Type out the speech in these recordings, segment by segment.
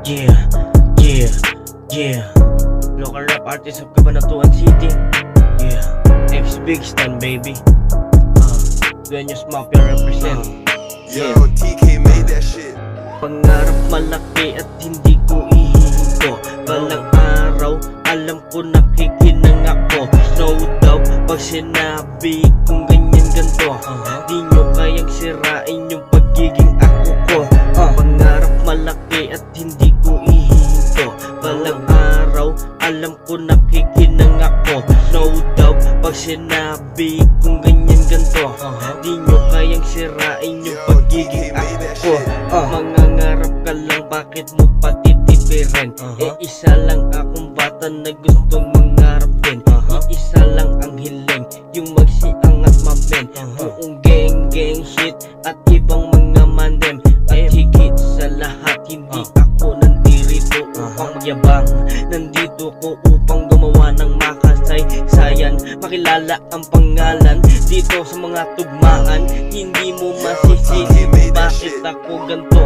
Yeah, yeah, yeah. Local rap artist of Cabanatuan City. Yeah, F's Big Stan, baby. Dueños Mafia represent. Yo, TK made that shit. Pangarap malaki at hindi ko ihinto. Balang araw, alam ko nakikinang ako. No doubt, pag sinabi kong ganyan ganto, di nyo kayang sirain yung pagiging ako ko. Pangarap malaki at hindi ko ihinto. Balang araw, alam ko nakikinang ako. No doubt, pag sinabi kong ganyan ganto, di nyo kayang sirain yung pagiging ako ko. Mangangarap ka lang, bakit mo patitipirin? Isa lang akong bata na gustong mangarap din. Isa lang ang hiling, yung magsiangat mamen. Buong gang shit at ibang mga mandem. At higit sa lahat, hindi ako nandito upang magyabang. Nandito ko upang gumawa ng makasaysayan. Makilala ang pangalan dito sa mga tugmaan. Hindi mo masisisi bakit ako ganto.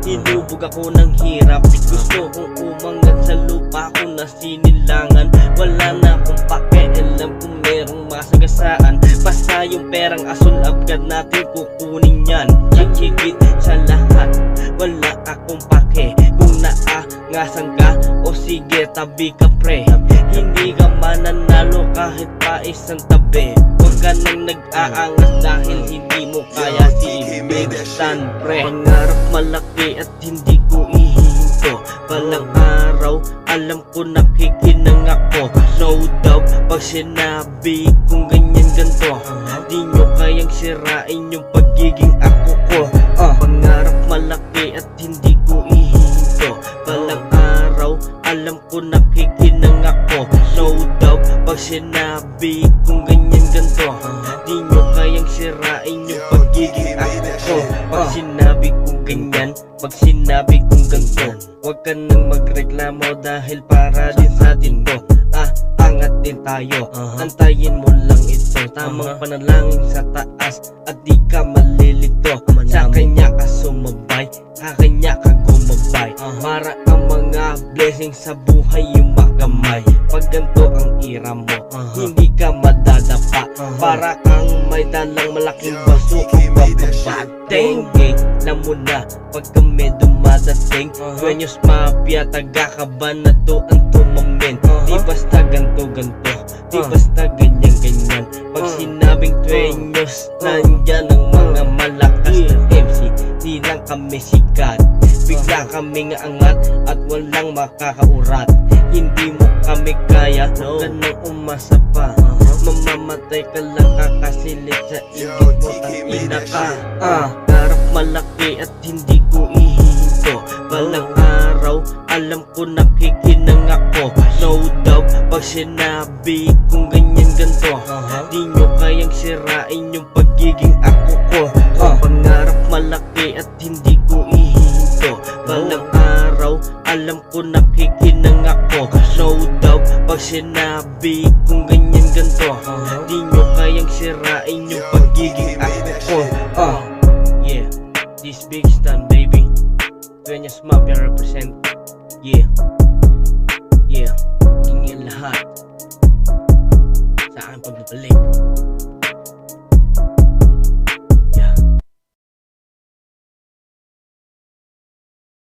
Hinubog ako ng hirap, gusto kong umangat sa lupa ko na sinilangan. Wala na akong pakialam kung merong masagasaan. Basta yung perang asul agad natin kukunin yan. At higit sa lahat, wala akong pake kung naangasan ka o sige tabi ka pre. Hindi ka mananalo kahit pa isang tabi. Huwag ka nang nag-aangas dahil hindi mo kaya si Big Stan pre. Pangarap malaki at hindi ko ihinto. Balang araw, alam ko nakikinang ako. No doubt, pag sinabi kong ganyan ganto, di nyo kayang sirain yung pagiging ako ko. Pangarap malaki at hindi ko ihinto. Balang araw, alam ko nakikinang ako. No doubt, pag sinabi kong ganyan ganto, di nyo kayang sirain yung pagiging ako ko. Pag sinabi kong ganyan, pag sinabi kong ganto, huwag ka nang magreklamo dahil para din sa atin to. Angat din tayo, antayin mo lang ito. Tamang panalangin sa taas at di ka malilito. Sa kanya ka sumabay, sa kanya ka gumabay. Para ang mga blessings sa buhay yung makamay. Pag ganito ang ira mo, hindi ka madadapa. Para kang may dalang malaking baso kung bababa. Dengue, alam mo na pag kami dumadating. Dueños Mafia, taga-Cabanatuan ang tumamin. Di basta ganto, di basta ganyan. Pag sinabing Dueños, nandyan ang mga malakas na MC. Di lang kami sikat, bigla kaming angat at walang makakaurat. Hindi mo kami kaya, huwag ka nang umasa pa. Mamamatay ka lang kakasilip sa igit mo, tangina ka. Pangarap malaki at hindi ko ihinto. Balang araw, alam ko nakikinang ako. No doubt, pag sinabi kong ganyan ganto, di nyo kayang sirain yung pagiging ako ko. Pangarap malaki at hindi ko ihinto. Balang araw, alam ko nakikinang ako. No doubt, pag sinabi kong ganyan ganto, di nyo kayang sirain yung pagiging ako ko. Yeah, this Big Stan, baby. Dueños Mafia represent. Yeah, yeah, hingin lahat sa aking pagbabalik.